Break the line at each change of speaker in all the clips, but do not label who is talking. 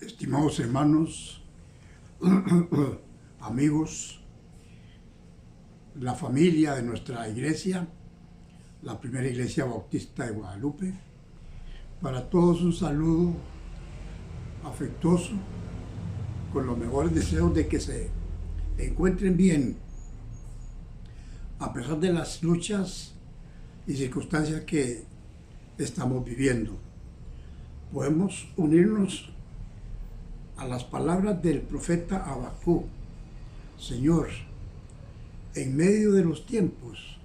Estimados hermanos, amigos, la familia de nuestra iglesia, la primera iglesia bautista de Guadalupe, para todos un saludo afectuoso, con los mejores deseos de que se encuentren bien, a pesar de las luchas y circunstancias que estamos viviendo. Podemos unirnos a las palabras del profeta Habacuc: Señor, en medio de los tiempos,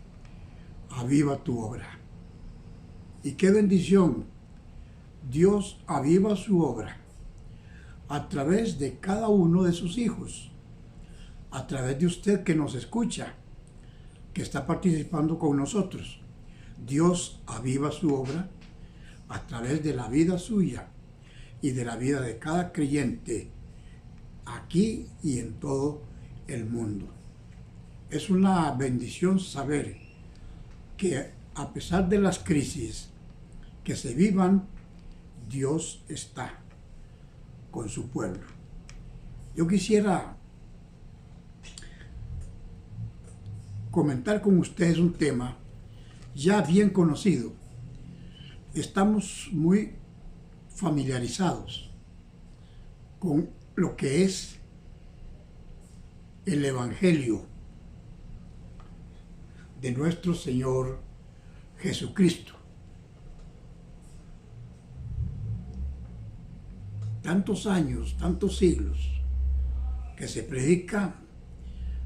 aviva tu obra. Y qué bendición, Dios aviva su obra a través de cada uno de sus hijos, a través de usted que nos escucha, que está participando con nosotros. Dios aviva su obra a través de la vida suya y de la vida de cada creyente aquí y en todo el mundo. Es una bendición saber que a pesar de las crisis que se vivan, Dios está con su pueblo. Yo quisiera comentar con ustedes un tema ya bien conocido. Estamos muy familiarizados con lo que es el Evangelio de nuestro Señor Jesucristo. Tantos años, tantos siglos que se predica,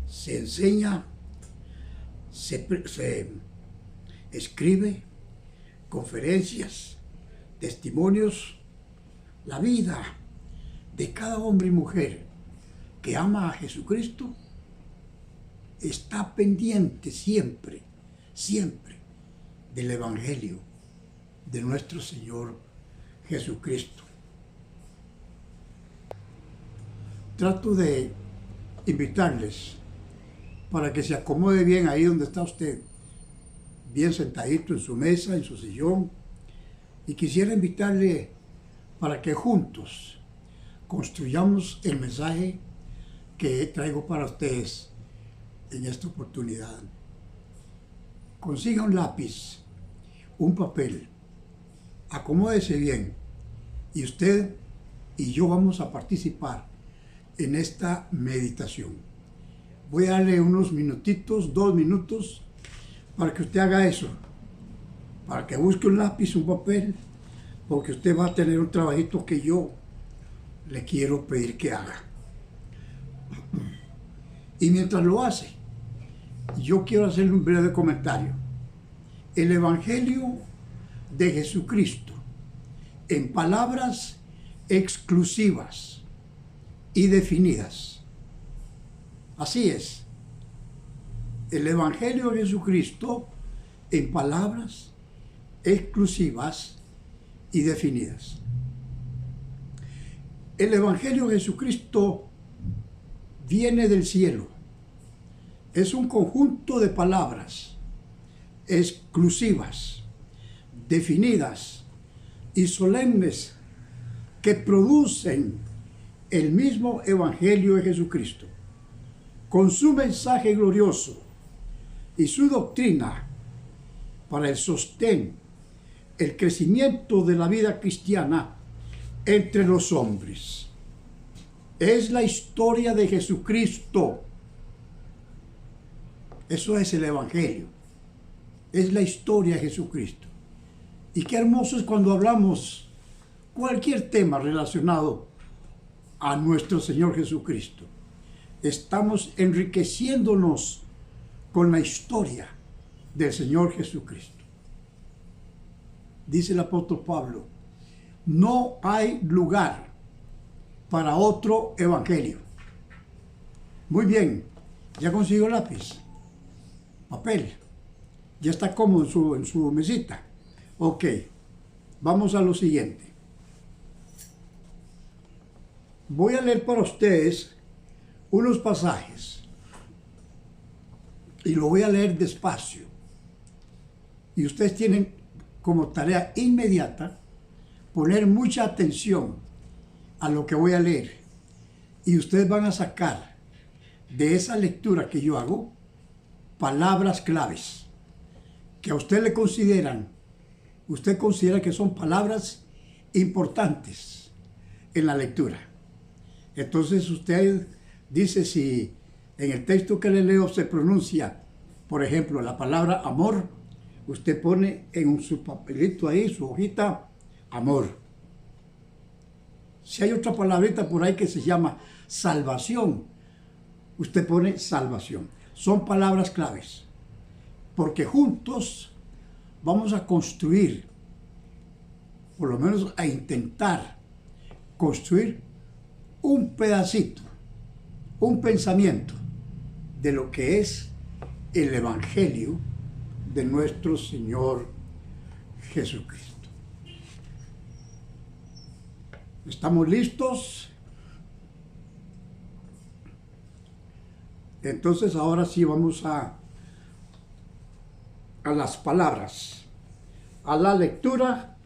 se enseña, se escribe conferencias, testimonios, la vida de cada hombre y mujer que ama a Jesucristo está pendiente siempre, siempre del Evangelio de nuestro Señor Jesucristo. Trato de invitarles para que se acomode bien ahí donde está usted, bien sentadito en su mesa, en su sillón, y quisiera invitarle para que juntos construyamos el mensaje que traigo para ustedes en esta oportunidad. Consiga un lápiz, un papel, acomódese bien, y usted y yo vamos a participar en esta meditación. Voy a darle unos minutitos, 2 minutos, para que usted haga eso, para que busque un lápiz, un papel, porque usted va a tener un trabajito que yo le quiero pedir que haga. Y mientras lo hace, yo quiero hacerle un breve comentario. El Evangelio de Jesucristo, en palabras exclusivas y definidas. Así es. El Evangelio de Jesucristo en palabras exclusivas y definidas. El Evangelio de Jesucristo viene del cielo. Es un conjunto de palabras exclusivas, definidas y solemnes que producen el mismo Evangelio de Jesucristo, con su mensaje glorioso y su doctrina para el sostén, el crecimiento de la vida cristiana entre los hombres. Es la historia de Jesucristo. Eso es el Evangelio. Es la historia de Jesucristo. Y qué hermoso es cuando hablamos cualquier tema relacionado a nuestro Señor Jesucristo. Estamos enriqueciéndonos con la historia del Señor Jesucristo. Dice el apóstol Pablo: no hay lugar para otro evangelio. Muy bien, ya consiguió lápiz, papel, ya está cómodo en su mesita. Ok, vamos a lo siguiente. Voy a leer para ustedes unos pasajes y lo voy a leer despacio. Y ustedes tienen como tarea inmediata poner mucha atención a lo que voy a leer. Y ustedes van a sacar de esa lectura que yo hago palabras claves que a usted le consideran, usted considera que son palabras importantes en la lectura. Entonces usted dice si en el texto que le leo se pronuncia, por ejemplo, la palabra amor, usted pone en su papelito ahí, su hojita, amor. Si hay otra palabrita por ahí que se llama salvación, usted pone salvación. Son palabras claves, porque juntos vamos a construir, por lo menos a intentar construir un pedacito, un pensamiento de lo que es el Evangelio de nuestro Señor Jesucristo. ¿Estamos listos? Entonces ahora sí vamos a las palabras, a la lectura,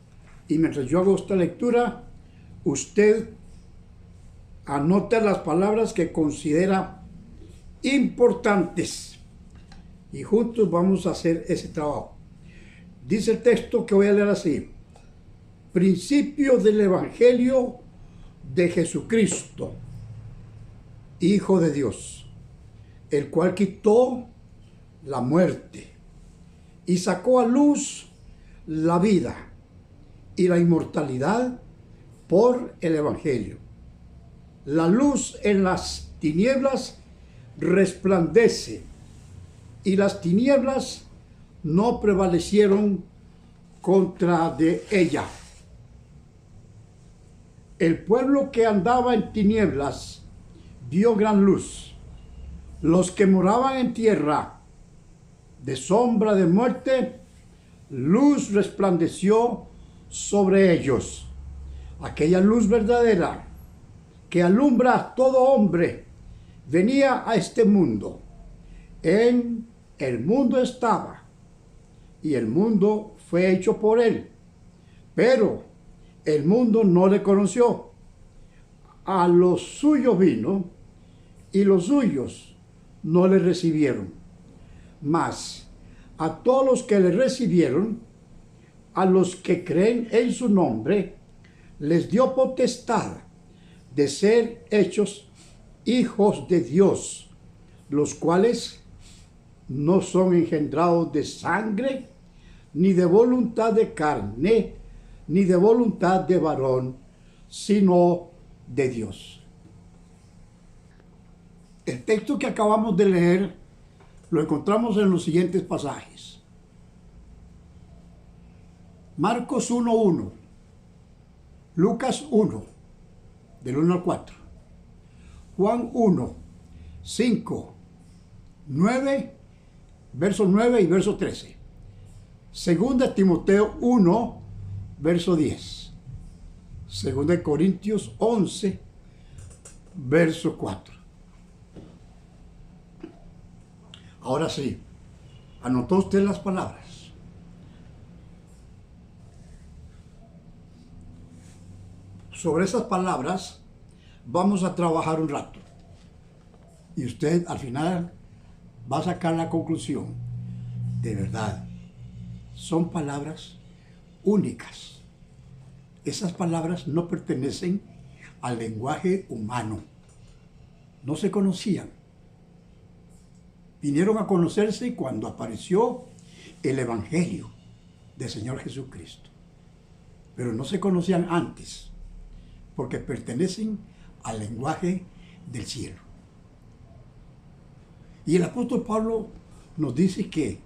y mientras yo hago esta lectura, usted anote las palabras que considera importantes y juntos vamos a hacer ese trabajo. Dice el texto que voy a leer así: principio del Evangelio de Jesucristo, Hijo de Dios, el cual quitó la muerte y sacó a luz la vida y la inmortalidad por el Evangelio. La luz en las tinieblas resplandece y las tinieblas no prevalecieron contra de ella. El pueblo que andaba en tinieblas vio gran luz. Los que moraban en tierra de sombra de muerte, luz resplandeció sobre ellos. Aquella luz verdadera que alumbra a todo hombre venía a este mundo. En el mundo estaba y el mundo fue hecho por él, pero el mundo no le conoció. A los suyos vino y los suyos no le recibieron. Mas a todos los que le recibieron, a los que creen en su nombre, les dio potestad de ser hechos hijos de Dios, los cuales no son engendrados de sangre, ni de voluntad de carne, ni de voluntad de varón, sino de Dios. El texto que acabamos de leer lo encontramos en los siguientes pasajes. Marcos 1:1, Lucas 1, del 1 al 4, Juan 1, 5, 9, verso 9 y verso 13, Segunda Timoteo 1, verso 10, Segunda Corintios 11, verso 4. Ahora sí, ¿anotó usted las palabras? Sobre esas palabras vamos a trabajar un rato. Y usted al final va a sacar la conclusión. De verdad, son palabras únicas. Esas palabras no pertenecen al lenguaje humano. No se conocían. Vinieron a conocerse cuando apareció el Evangelio del Señor Jesucristo. Pero no se conocían antes, porque pertenecen al lenguaje del cielo. Y el apóstol Pablo nos dice que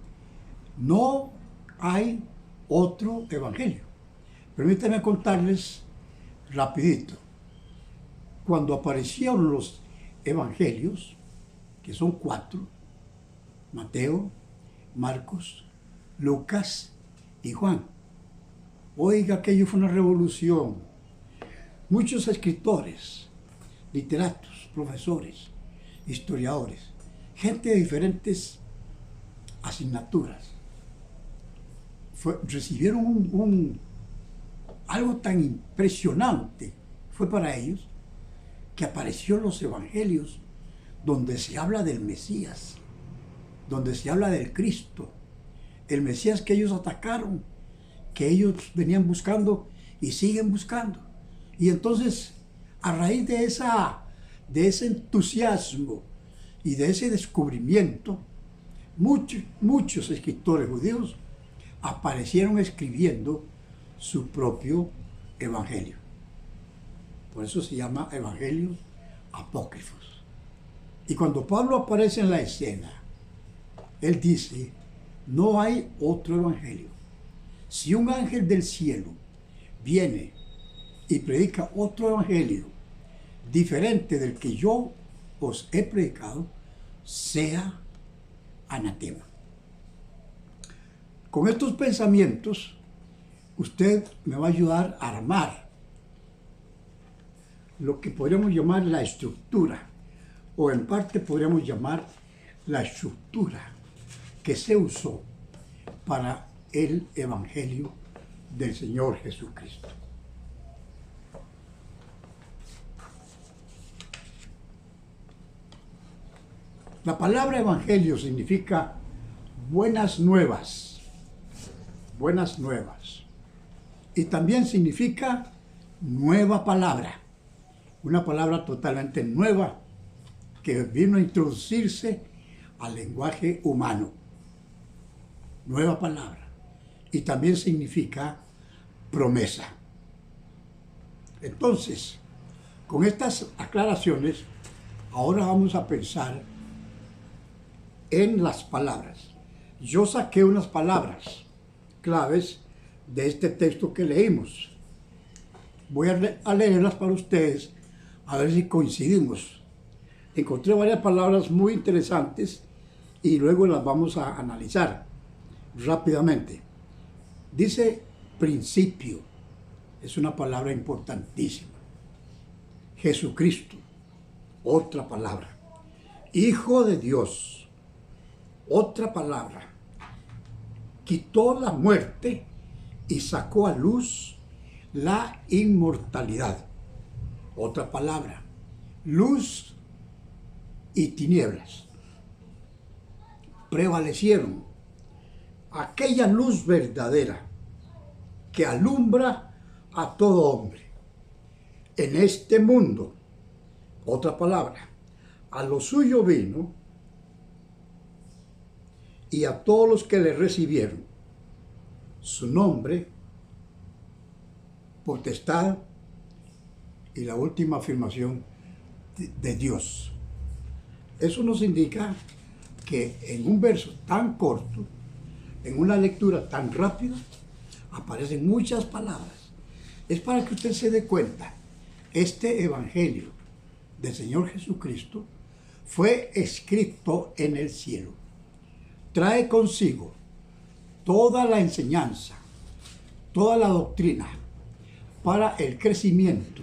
no hay otro evangelio. Permítanme contarles rapidito. Cuando aparecieron los evangelios, que son 4, Mateo, Marcos, Lucas y Juan. Oiga, aquello fue una revolución. Muchos escritores, literatos, profesores, historiadores, gente de diferentes asignaturas, recibieron algo tan impresionante, fue para ellos, que apareció en los evangelios, donde se habla del Mesías, donde se habla del Cristo, el Mesías que ellos atacaron, que ellos venían buscando y siguen buscando. Y entonces, a raíz de ese entusiasmo y de ese descubrimiento, muchos escritores judíos aparecieron escribiendo su propio evangelio. Por eso se llama evangelios apócrifos. Y cuando Pablo aparece en la escena, él dice, no hay otro evangelio. Si un ángel del cielo viene y predica otro evangelio diferente del que yo os he predicado, sea anatema. Con estos pensamientos, usted me va a ayudar a armar lo que podríamos llamar la estructura, o en parte podríamos llamar la estructura que se usó para el Evangelio del Señor Jesucristo. La palabra evangelio significa buenas nuevas, buenas nuevas. Y también significa nueva palabra, una palabra totalmente nueva que vino a introducirse al lenguaje humano. Nueva palabra. Y también significa promesa. Entonces, con estas aclaraciones, ahora vamos a pensar en las palabras. Yo saqué unas palabras claves de este texto que leímos. Voy a leerlas para ustedes, a ver si coincidimos. Encontré varias palabras muy interesantes y luego las vamos a analizar rápidamente. Dice principio, es una palabra importantísima. Jesucristo, otra palabra. Hijo de Dios, otra palabra. Quitó la muerte y sacó a luz la inmortalidad. Otra palabra. Luz y tinieblas prevalecieron. Aquella luz verdadera que alumbra a todo hombre. En este mundo, otra palabra, a lo suyo vino y a todos los que le recibieron, su nombre, potestad y la última afirmación de Dios. Eso nos indica que en un verso tan corto, en una lectura tan rápida, aparecen muchas palabras. Es para que usted se dé cuenta, este evangelio del Señor Jesucristo fue escrito en el cielo. Trae consigo toda la enseñanza, toda la doctrina para el crecimiento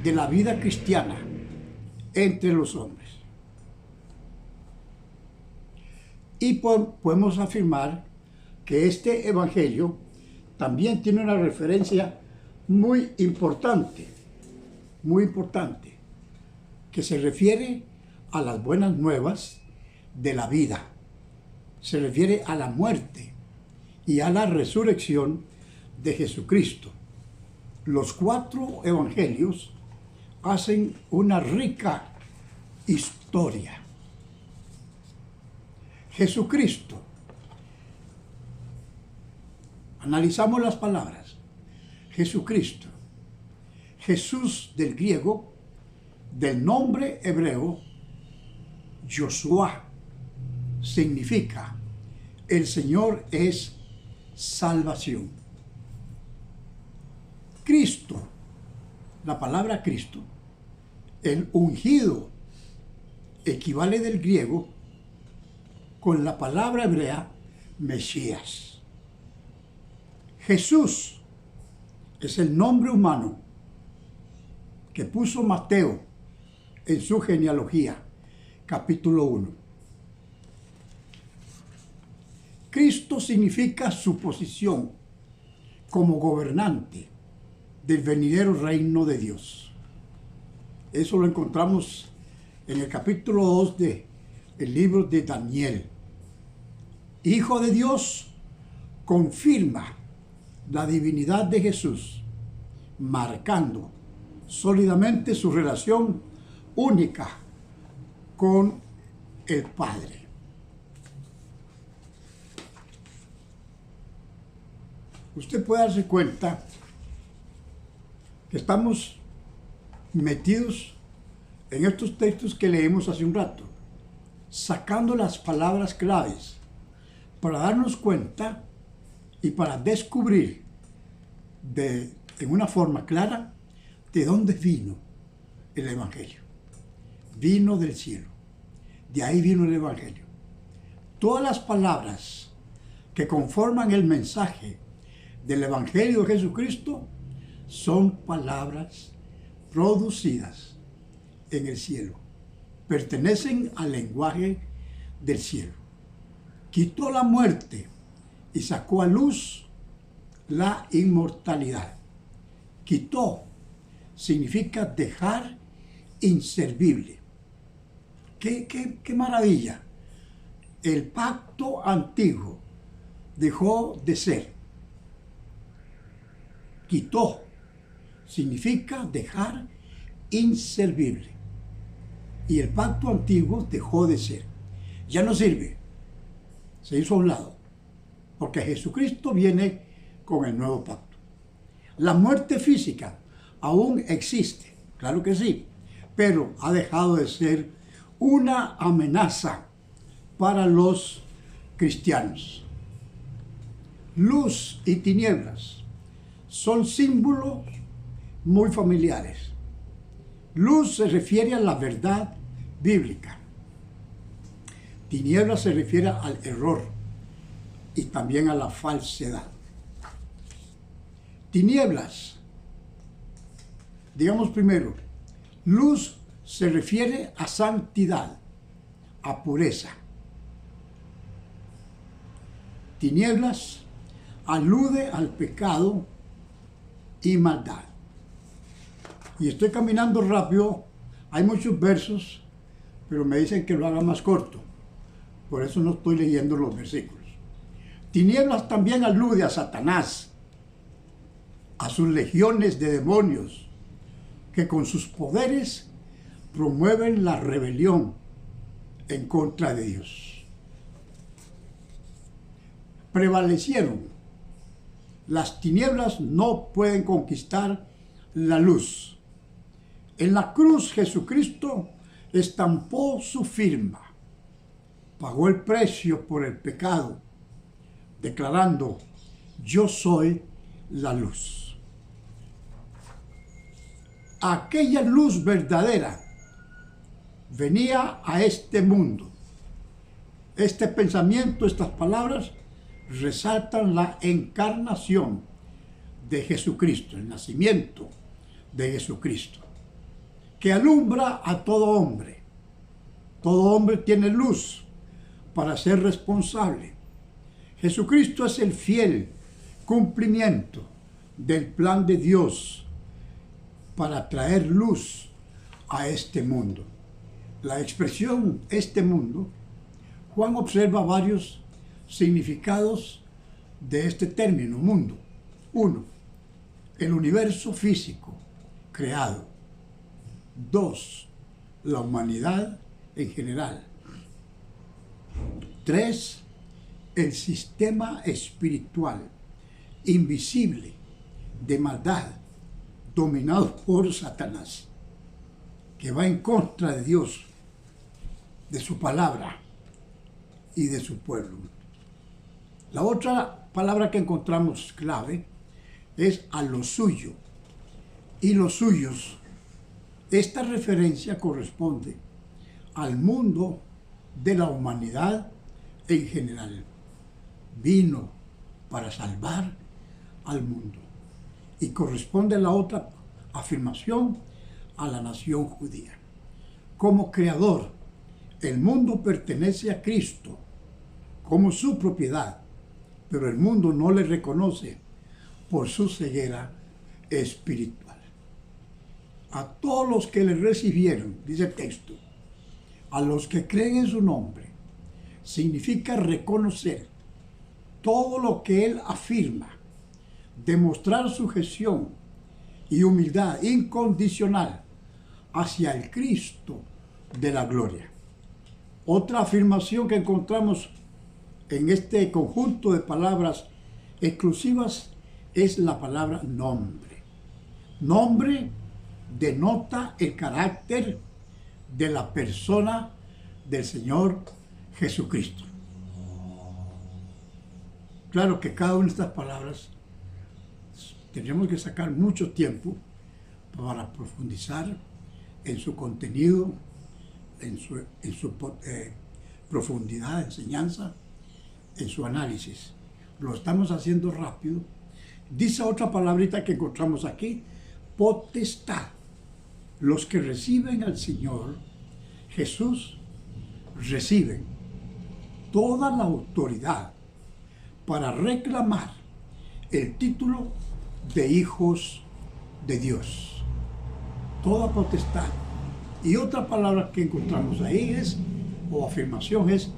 de la vida cristiana entre los hombres. Y podemos afirmar que este evangelio también tiene una referencia muy importante, que se refiere a las buenas nuevas de la vida. Se refiere a la muerte y a la resurrección de Jesucristo. Los 4 evangelios hacen una rica historia. Jesucristo. Analizamos las palabras. Jesucristo. Jesús del griego, del nombre hebreo, Josuá, significa el Señor es salvación. Cristo, la palabra Cristo, el ungido, equivale del griego con la palabra hebrea Mesías. Jesús es el nombre humano que puso Mateo en su genealogía, capítulo 1. Cristo significa su posición como gobernante del venidero reino de Dios. Eso lo encontramos en el capítulo 2 del libro de Daniel. Hijo de Dios confirma la divinidad de Jesús, marcando sólidamente su relación única con el Padre. Usted puede darse cuenta que estamos metidos en estos textos que leemos hace un rato, sacando las palabras claves para darnos cuenta y para descubrir en una forma clara de dónde vino el Evangelio. Vino del cielo. De ahí vino el Evangelio. Todas las palabras que conforman el mensaje del Evangelio de Jesucristo son palabras producidas en el cielo. Pertenecen al lenguaje del cielo. Quitó la muerte y sacó a luz la inmortalidad. Quitó significa dejar inservible. ¡Qué maravilla! El pacto antiguo dejó de ser. Quitó significa dejar inservible. Y el pacto antiguo dejó de ser. Ya no sirve. Se hizo a un lado. Porque Jesucristo viene con el nuevo pacto. La muerte física aún existe, claro que sí, pero ha dejado de ser una amenaza para los cristianos. Luz y tinieblas son símbolos muy familiares. Luz se refiere a la verdad bíblica. Tinieblas se refiere al error y también a la falsedad. Tinieblas, digamos primero, luz se refiere a santidad, a pureza. Tinieblas alude al pecado y maldad. Y estoy caminando rápido, hay muchos versos, pero me dicen que lo haga más corto. Por eso no estoy leyendo los versículos. Tinieblas también alude a Satanás, a sus legiones de demonios, que con sus poderes promueven la rebelión en contra de Dios. Prevalecieron. Las tinieblas no pueden conquistar la luz. En la cruz Jesucristo estampó su firma, pagó el precio por el pecado, declarando: yo soy la luz. Aquella luz verdadera venía a este mundo. Este pensamiento, estas palabras, resaltan la encarnación de Jesucristo, el nacimiento de Jesucristo, que alumbra a todo hombre. Todo hombre tiene luz para ser responsable. Jesucristo es el fiel cumplimiento del plan de Dios para traer luz a este mundo. La expresión este mundo, Juan observa varios significados de este término, mundo. 1. El universo físico creado. 2. La humanidad en general. 3. El sistema espiritual invisible de maldad dominado por Satanás, que va en contra de Dios, de su palabra y de su pueblo. La otra palabra que encontramos clave es a lo suyo y los suyos. Esta referencia corresponde al mundo de la humanidad en general. Vino para salvar al mundo. Y corresponde a la otra afirmación a la nación judía. Como creador, el mundo pertenece a Cristo como su propiedad, pero el mundo no le reconoce por su ceguera espiritual. a todos los que le recibieron, dice el texto, a los que creen en su nombre, significa reconocer todo lo que él afirma, demostrar sujeción y humildad incondicional hacia el Cristo de la gloria. Otra afirmación que encontramos en este conjunto de palabras exclusivas es la palabra nombre. Nombre denota el carácter de la persona del Señor Jesucristo. Claro que cada una de estas palabras tenemos que sacar mucho tiempo para profundizar en su contenido, en su profundidad de enseñanza, en su análisis. Lo estamos haciendo rápido. Dice otra palabrita que encontramos aquí, potestad. Los que reciben al Señor Jesús reciben toda la autoridad para reclamar el título de hijos de Dios. Toda potestad. Y otra palabra que encontramos ahí es, o afirmación es,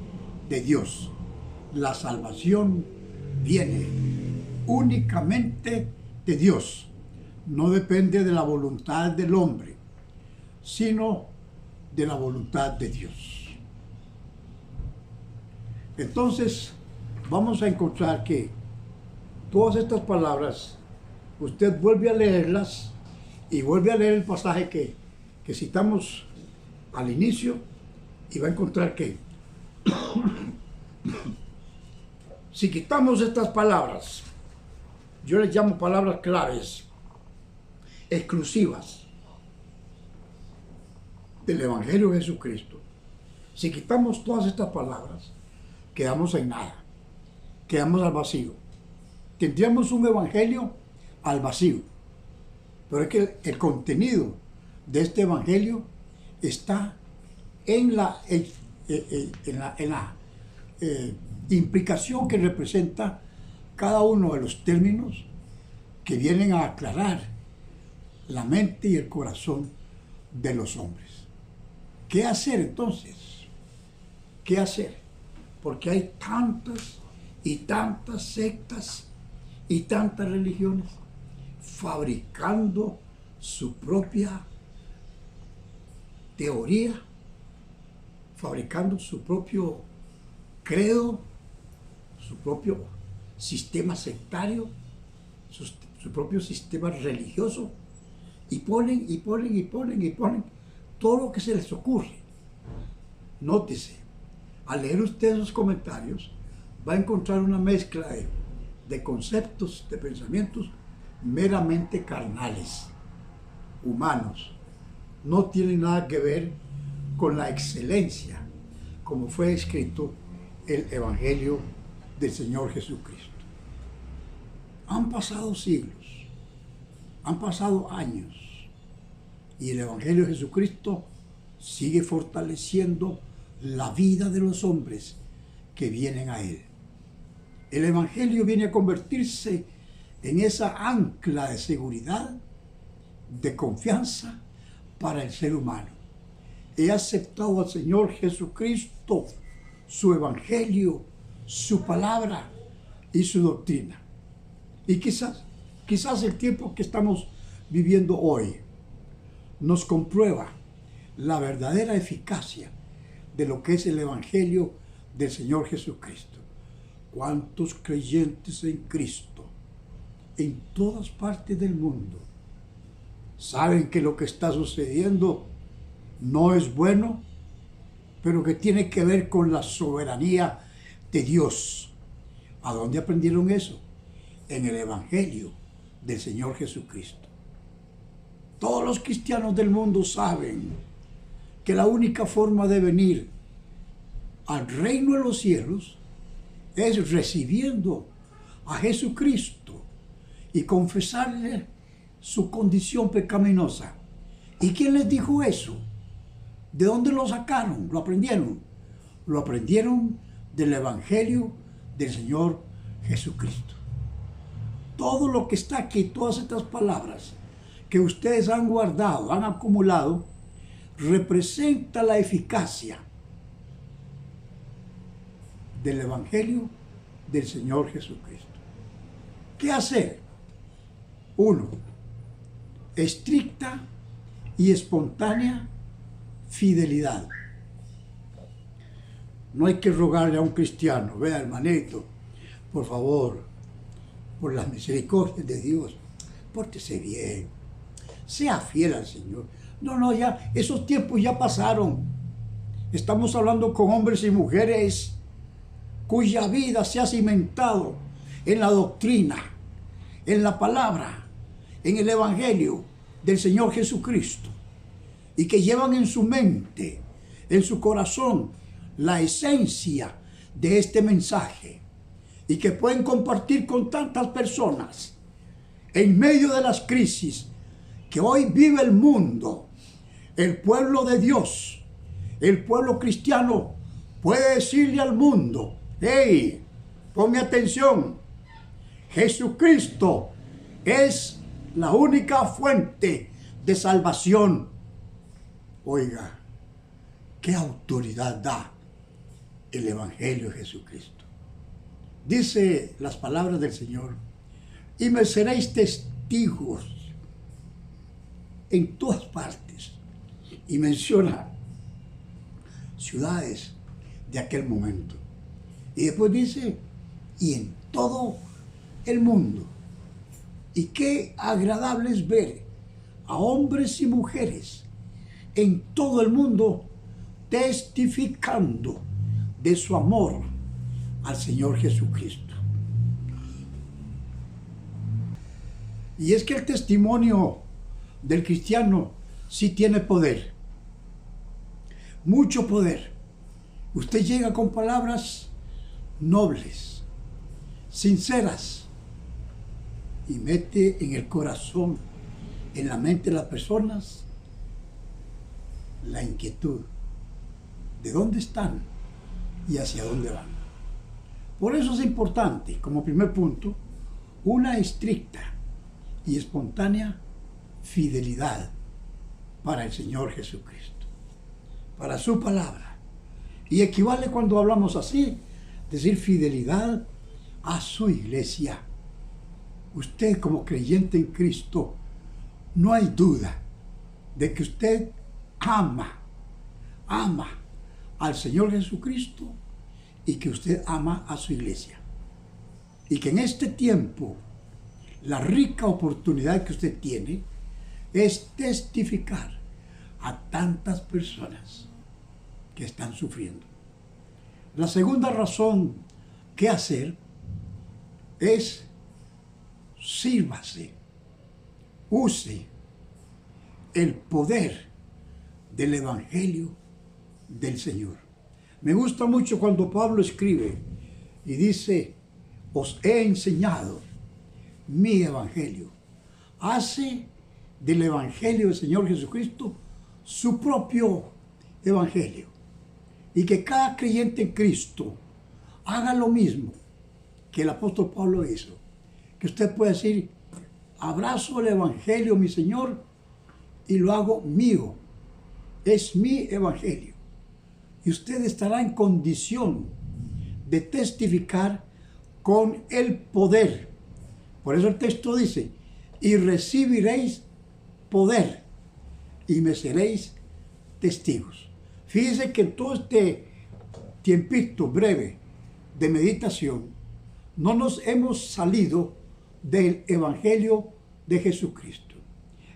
de Dios. La salvación viene únicamente de Dios. No depende de la voluntad del hombre, sino de la voluntad de Dios. Entonces, vamos a encontrar que todas estas palabras, usted vuelve a leerlas y vuelve a leer el pasaje que citamos al inicio y va a encontrar que si quitamos estas palabras, yo les llamo palabras claves, exclusivas del Evangelio de Jesucristo. Si quitamos todas estas palabras, quedamos en nada, quedamos al vacío. Tendríamos un evangelio al vacío. Pero es que el contenido de este evangelio está en la implicación que representa cada uno de los términos que vienen a aclarar la mente y el corazón de los hombres. ¿Qué hacer entonces? ¿Qué hacer? Porque hay tantas y tantas sectas y tantas religiones fabricando su propia teoría, fabricando su propio credo, su propio sistema sectario, su propio sistema religioso, y ponen todo lo que se les ocurre. Nótese, al leer usted esos comentarios, va a encontrar una mezcla de conceptos, de pensamientos meramente carnales, humanos. No tienen nada que ver con la excelencia, como fue escrito el Evangelio del Señor Jesucristo. Han pasado siglos, han pasado años, y el Evangelio de Jesucristo sigue fortaleciendo la vida de los hombres que vienen a Él. El Evangelio viene a convertirse en esa ancla de seguridad, de confianza para el ser humano. He aceptado al Señor Jesucristo, su Evangelio, su palabra y su doctrina. Y quizás el tiempo que estamos viviendo hoy nos comprueba la verdadera eficacia de lo que es el Evangelio del Señor Jesucristo. ¿Cuántos creyentes en Cristo en todas partes del mundo saben que lo que está sucediendo no es bueno, pero que tiene que ver con la soberanía de Dios? ¿A dónde aprendieron eso? En el Evangelio del Señor Jesucristo. Todos los cristianos del mundo saben que la única forma de venir al reino de los cielos es recibiendo a Jesucristo y confesarle su condición pecaminosa. ¿Y quién les dijo eso? ¿De dónde lo sacaron? ¿Lo aprendieron? Lo aprendieron del Evangelio del Señor Jesucristo. Todo lo que está aquí, todas estas palabras que ustedes han guardado, han acumulado, representa la eficacia del Evangelio del Señor Jesucristo. ¿Qué hacer? 1. Estricta y espontánea fidelidad. No hay que rogarle a un cristiano, vea hermanito, por favor, por las misericordias de Dios, pórtese bien, sea fiel al Señor. No, ya, esos tiempos ya pasaron. Estamos hablando con hombres y mujeres cuya vida se ha cimentado en la doctrina, en la palabra, en el Evangelio del Señor Jesucristo, y que llevan en su mente, en su corazón, la esencia de este mensaje, y que pueden compartir con tantas personas en medio de las crisis que hoy vive el mundo. El pueblo de Dios, el pueblo cristiano, puede decirle al mundo: hey, ponme atención, Jesucristo es la única fuente de salvación. Oiga, ¿qué autoridad da el Evangelio de Jesucristo? Dice las palabras del Señor: y me seréis testigos en todas partes. Y menciona ciudades de aquel momento. Y después dice: y en todo el mundo. Y qué agradable es ver a hombres y mujeres en todo el mundo testificando de su amor al Señor Jesucristo. Y es que el testimonio del cristiano sí tiene poder, mucho poder. Usted llega con palabras nobles, sinceras, y mete en el corazón, en la mente de las personas, la inquietud de dónde están y hacia dónde van. Por eso es importante, como primer punto, una estricta y espontánea fidelidad para el Señor Jesucristo, para su palabra. Y equivale, cuando hablamos así, decir fidelidad a su iglesia. Usted, como creyente en Cristo, no hay duda de que usted ama al Señor Jesucristo, y que usted ama a su iglesia. Y que en este tiempo, la rica oportunidad que usted tiene es testificar a tantas personas que están sufriendo. La segunda razón que hacer es: sírvase, use el poder del Evangelio del Señor. Me gusta mucho cuando Pablo escribe y dice: os he enseñado mi Evangelio. Hace del Evangelio del Señor Jesucristo su propio Evangelio. Y que cada creyente en Cristo haga lo mismo que el apóstol Pablo hizo. Que usted pueda decir: abrazo el Evangelio, mi Señor, y lo hago mío. Es mi Evangelio. Y usted estará en condición de testificar con el poder. Por eso el texto dice: y recibiréis poder y me seréis testigos. Fíjese que en todo este tiempito breve de meditación no nos hemos salido del Evangelio de Jesucristo.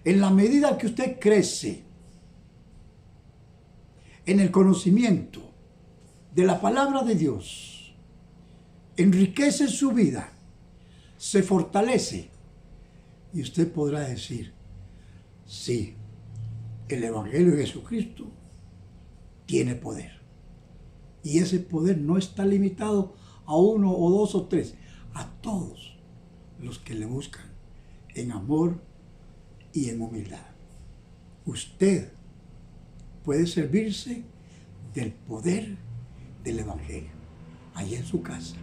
En la medida que usted crece en el conocimiento de la palabra de Dios, enriquece su vida, se fortalece, y usted podrá decir: sí, el Evangelio de Jesucristo tiene poder. Y ese poder no está limitado a uno o dos o tres, a todos los que le buscan en amor y en humildad. Usted puede servirse del poder del Evangelio, allá en su casa,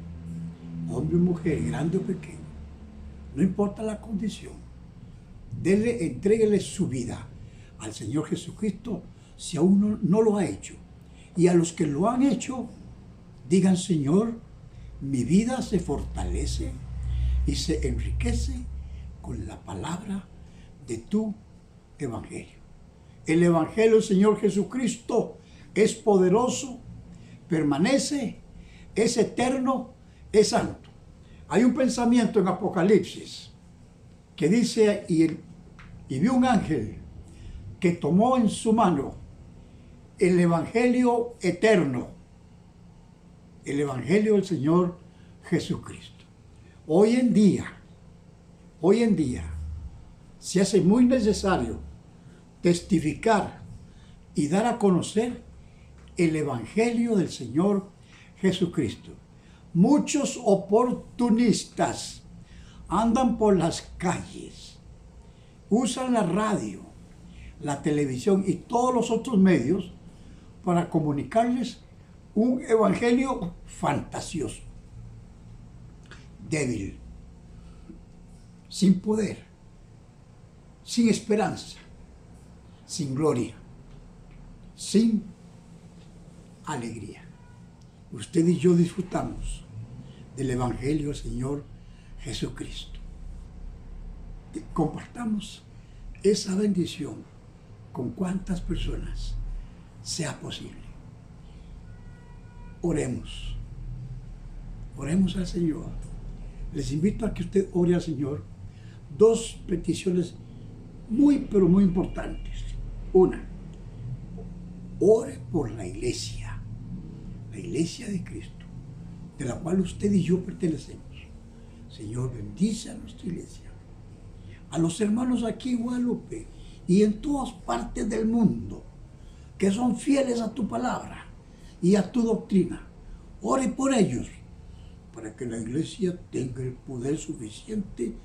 hombre o mujer, grande o pequeño, no importa la condición, Entréguele su vida al Señor Jesucristo si aún no lo ha hecho. Y a los que lo han hecho, digan: Señor, mi vida se fortalece y se enriquece con la palabra de tu Evangelio. El Evangelio del Señor Jesucristo es poderoso, permanece, es eterno, es santo. Hay un pensamiento en Apocalipsis que dice: y vio un ángel que tomó en su mano el Evangelio eterno, el Evangelio del Señor Jesucristo. Hoy en día, se hace muy necesario testificar y dar a conocer el Evangelio del Señor Jesucristo. Muchos oportunistas andan por las calles, usan la radio, la televisión y todos los otros medios para comunicarles un evangelio fantasioso, débil, sin poder, sin esperanza, sin gloria, sin alegría. Usted y yo disfrutamos del evangelio del Señor Jesucristo. Compartamos esa bendición con cuantas personas sea posible. Oremos al Señor. Les invito a que usted ore al Señor. Dos peticiones muy, pero muy importantes. Una, ore por la iglesia de Cristo, de la cual usted y yo pertenecemos. Señor, bendice a nuestra iglesia, a los hermanos aquí en Guadalupe y en todas partes del mundo que son fieles a tu palabra y a tu doctrina. Ore por ellos para que la iglesia tenga el poder suficiente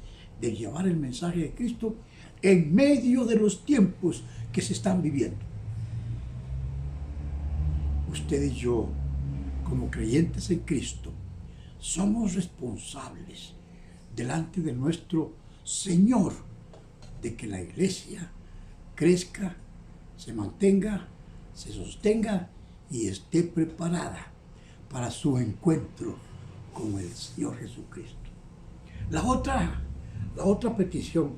de llevar el mensaje de Cristo en medio de los tiempos que se están viviendo. Usted y yo, como creyentes en Cristo, somos responsables delante de nuestro Señor de que la iglesia crezca, se mantenga, se sostenga y esté preparada para su encuentro con el Señor Jesucristo. La otra petición,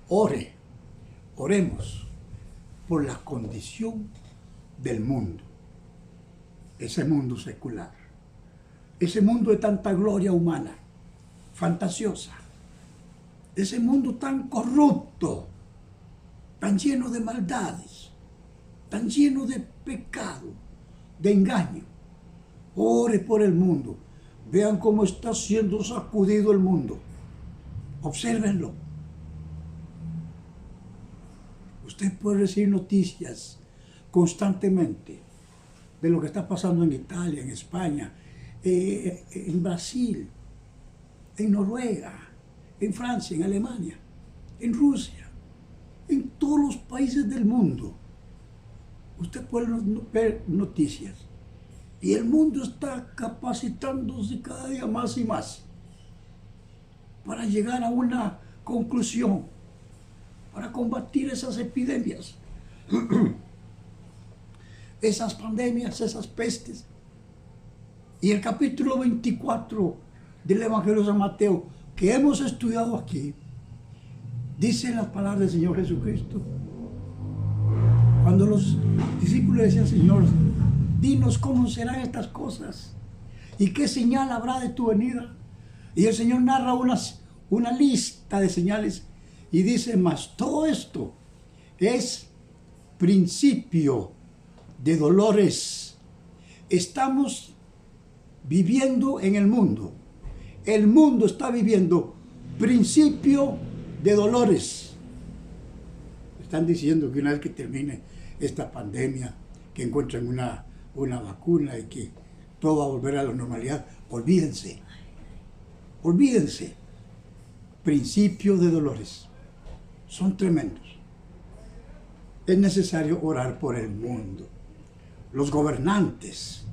oremos por la condición del mundo, ese mundo secular, ese mundo de tanta gloria humana, fantasiosa, ese mundo tan corrupto, tan lleno de maldades, tan lleno de pecado, de engaño. Ore por el mundo. Vean cómo está siendo sacudido el mundo. Obsérvenlo. Usted puede recibir noticias constantemente de lo que está pasando en Italia, en España, en Brasil, en Noruega, en Francia, en Alemania, en Rusia, en todos los países del mundo. Usted puede ver noticias y el mundo está capacitándose cada día más y más para llegar a una conclusión, para combatir esas epidemias, esas pandemias, esas pestes. Y el capítulo 24 del Evangelio de San Mateo, que hemos estudiado aquí, dice las palabras del Señor Jesucristo. Cuando los discípulos decían: Señor, dinos cómo serán estas cosas y qué señal habrá de tu venida. Y el Señor narra una lista de señales y dice: mas todo esto es principio de dolores. Estamos viviendo en el mundo. El mundo está viviendo principio de dolores. Están diciendo que una vez que termine esta pandemia, que encuentren una vacuna y que todo va a volver a la normalidad, olvídense. Principio de dolores. Son tremendos. Es necesario orar por el mundo. Los gobernantes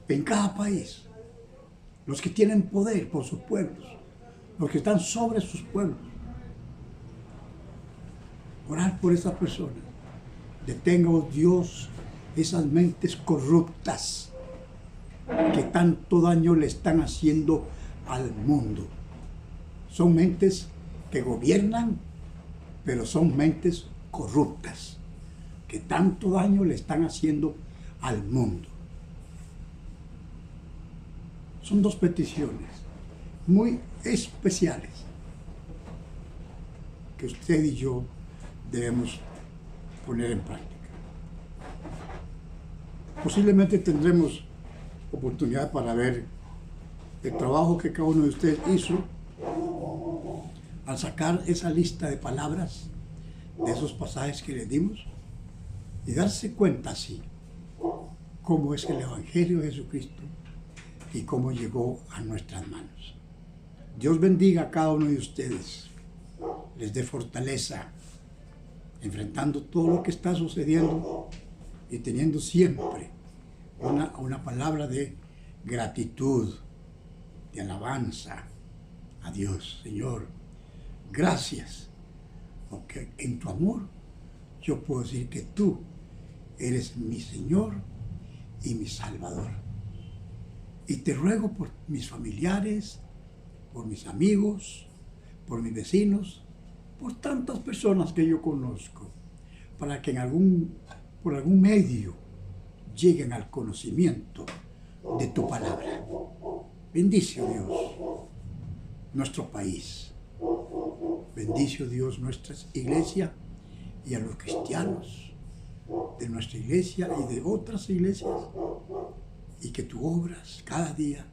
en cada país, los que tienen poder por sus pueblos, los que están sobre sus pueblos, orar por esas personas. Detenga, oh Dios, esas mentes corruptas que tanto daño le están haciendo al mundo. Son mentes que gobiernan, pero son mentes corruptas, que tanto daño le están haciendo al mundo. Son dos peticiones muy especiales que usted y yo debemos poner en práctica. Posiblemente tendremos oportunidad para ver el trabajo que cada uno de ustedes hizo al sacar esa lista de palabras de esos pasajes que le dimos y darse cuenta así cómo es el Evangelio de Jesucristo y cómo llegó a nuestras manos. Dios bendiga a cada uno de ustedes, les dé fortaleza, enfrentando todo lo que está sucediendo y teniendo siempre una palabra de gratitud, de alabanza a Dios. Señor, gracias, porque en tu amor yo puedo decir que tú eres mi Señor y mi Salvador. Y te ruego por mis familiares, por mis amigos, por mis vecinos, por tantas personas que yo conozco, para que por algún medio lleguen al conocimiento de tu palabra. Bendice, oh Dios, nuestro país. Bendice, oh Dios, nuestra iglesia y a los cristianos de nuestra iglesia y de otras iglesias, y que tu obras cada día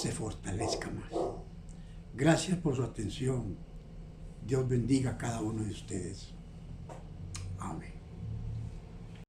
se fortalezca más. Gracias por su atención. Dios bendiga a cada uno de ustedes.